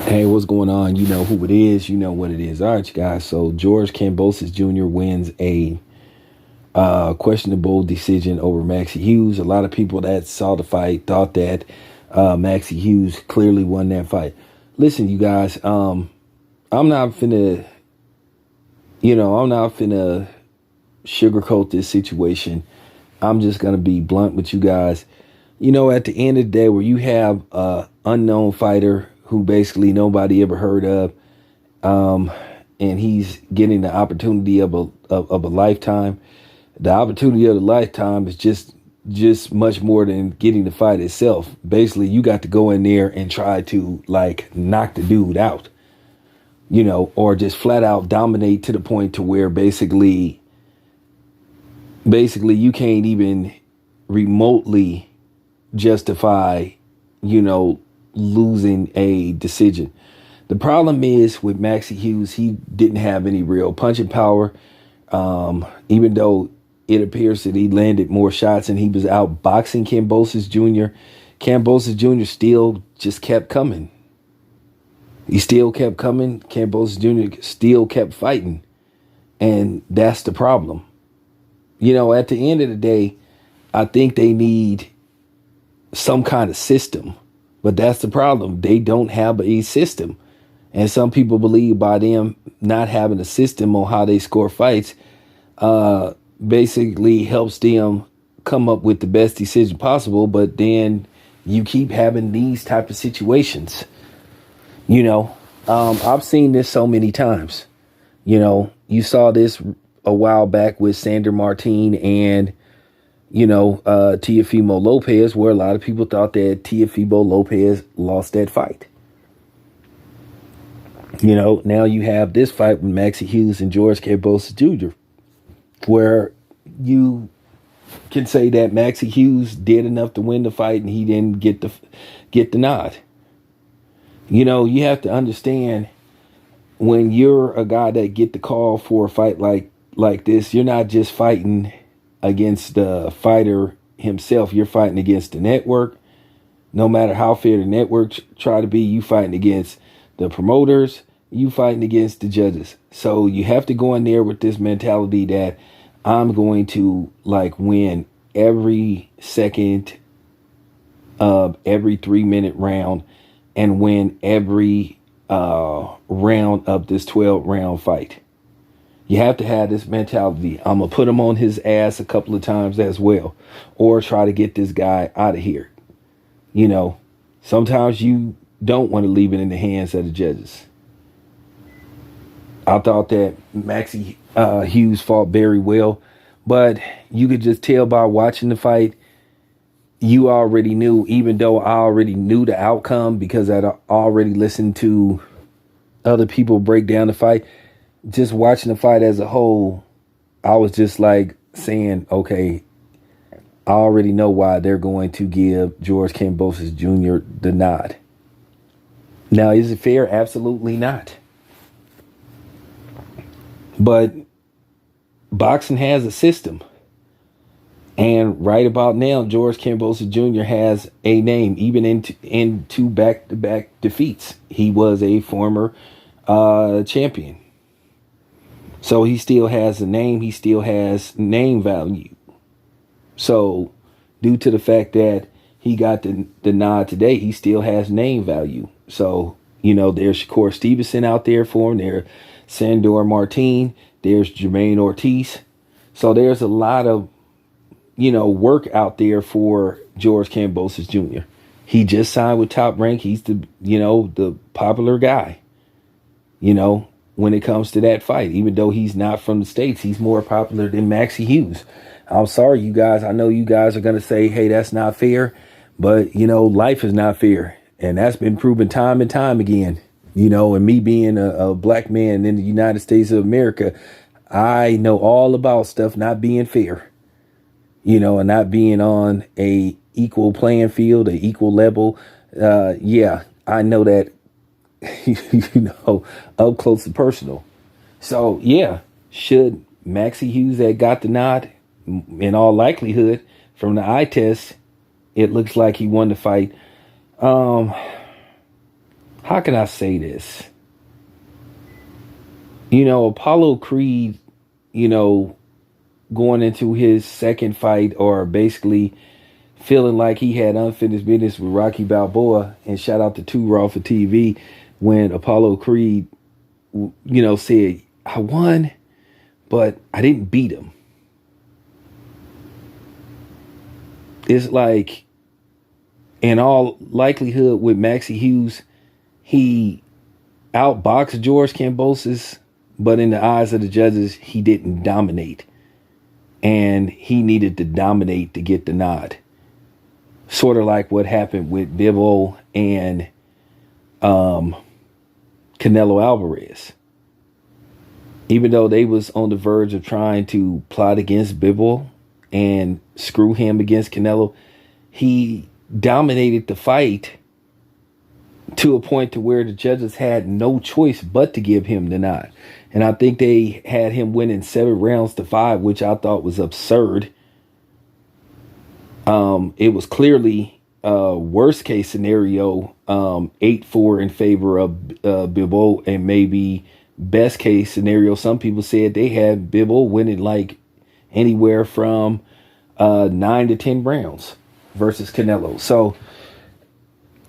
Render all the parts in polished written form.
Hey, what's going on? You know who it is. You know what it is. All right, you guys. So George Kambosos Jr. wins a questionable decision over Maxie Hughes. A lot of people that saw the fight thought that Maxie Hughes clearly won that fight. Listen, you guys. I'm not finna. I'm not finna sugarcoat this situation. I'm just gonna be blunt with you guys. At the end of the day, where you have a unknown fighter who basically nobody ever heard of, and he's getting the opportunity of a lifetime. The opportunity of a lifetime is just much more than getting the fight itself. Basically, you got to go in there and try to like knock the dude out, or just flat out dominate to the point to where basically you can't even remotely justify, losing a decision. The problem is with Maxie Hughes, he didn't have any real punching power. Even though it appears that he landed more shots and he was out boxing Kambosos Jr., Kambosos Jr. still just kept coming. He still kept coming. Kambosos Jr. still kept fighting. And that's the problem. At the end of the day, I think they need some kind of system. But that's the problem. They don't have a system. And some people believe by them not having a system on how they score fights basically helps them come up with the best decision possible. But then you keep having these type of situations. I've seen this so many times. You saw this a while back with Sandor Martin and Teofimo Lopez, where a lot of people thought that Teofimo Lopez lost that fight. Now you have this fight with Maxie Hughes and George Kambosos Jr., where you can say that Maxie Hughes did enough to win the fight and he didn't get the nod. You have to understand, when you're a guy that get the call for a fight like this, you're not just fighting against the fighter himself. You're fighting against the network. No matter how fair the network try to be, you fighting against the promoters. You fighting against the judges. So you have to go in there with this mentality that I'm going to win every second of every 3-minute round and win every round of this 12-round fight. You have to have this mentality. I'm going to put him on his ass a couple of times as well, or try to get this guy out of here. Sometimes you don't want to leave it in the hands of the judges. I thought that Maxie Hughes fought very well, but you could just tell by watching the fight, you already knew, even though I already knew the outcome because I'd already listened to other people break down the fight. Just watching the fight as a whole, I was just saying, okay, I already know why they're going to give George Kambosos Jr. the nod. Now, is it fair? Absolutely not. But boxing has a system. And right about now, George Kambosos Jr. has a name, even in two back-to-back defeats. He was a former champion. So he still has a name. He still has name value. So due to the fact that he got the nod today, he still has name value. So, there's Shakur Stevenson out there for him. There's Sandor Martin. There's Jermaine Ortiz. So there's a lot of, work out there for George Kambosos Jr. He just signed with Top Rank. He's the popular guy, when it comes to that fight. Even though he's not from the States, he's more popular than Maxie Hughes. I'm sorry, you guys. I know you guys are going to say, hey, that's not fair. But, life is not fair. And that's been proven time and time again. And me being a black man in the United States of America, I know all about stuff not being fair, and not being on a equal playing field, a equal level. Yeah, I know that, up close and personal. So, yeah, should Maxie Hughes that got the nod? In all likelihood, from the eye test, it looks like he won the fight. how can I say this? You know, Apollo Creed, you know, going into his second fight, or basically feeling like he had unfinished business with Rocky Balboa, and shout out to Two Raw for TV when Apollo Creed, you know, said, I won, but I didn't beat him. It's like, in all likelihood, with Maxie Hughes, he outboxed George Kambosos, but in the eyes of the judges, he didn't dominate. And he needed to dominate to get the nod. Sort of like what happened with Bivol and Canelo Alvarez. Even though they was on the verge of trying to plot against Bivol and screw him against Canelo, he dominated the fight to a point to where the judges had no choice but to give him the nod. And I think they had him winning 7-5, which I thought was absurd. It was clearly worst case scenario, 8-4 in favor of Bivol, and maybe best case scenario, some people said they had Bivol winning like anywhere from 9 to 10 rounds versus Canelo. So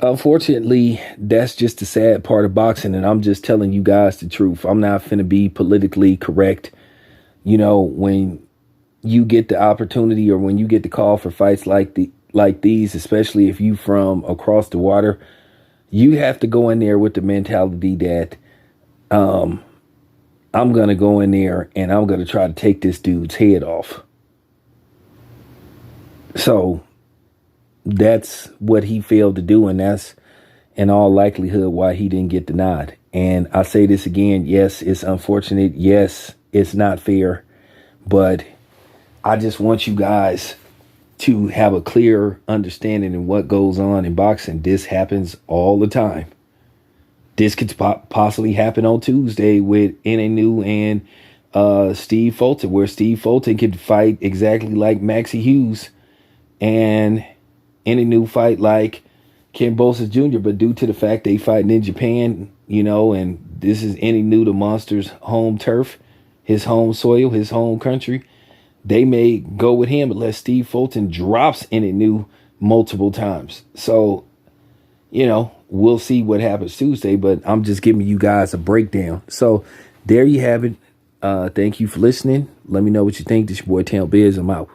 unfortunately, that's just the sad part of boxing, and I'm just telling you guys the truth. I'm not finna be politically correct. You know, when you get the opportunity, or when you get the call for fights like these, especially if you from across the water, you have to go in there with the mentality that I'm gonna go in there and I'm gonna try to take this dude's head off. So that's what he failed to do, and that's in all likelihood why he didn't get the nod. And I say this again, yes, it's unfortunate. Yes, it's not fair, but I just want you guys to have a clear understanding of what goes on in boxing. This happens all the time. This could possibly happen on Tuesday with Nanu and Steve Fulton, where Steve Fulton could fight exactly like Maxie Hughes, and Nanu fight like Kambosos Jr., but due to the fact they fighting in Japan, you know, and this is Nanu the monster's home turf, his home soil, his home country, they may go with him unless Steve Fulton drops Nanu multiple times. So, you know, we'll see what happens Tuesday, but I'm just giving you guys a breakdown. So there you have it. Thank you for listening. Let me know what you think. This is your boy Tam Biz. I'm out.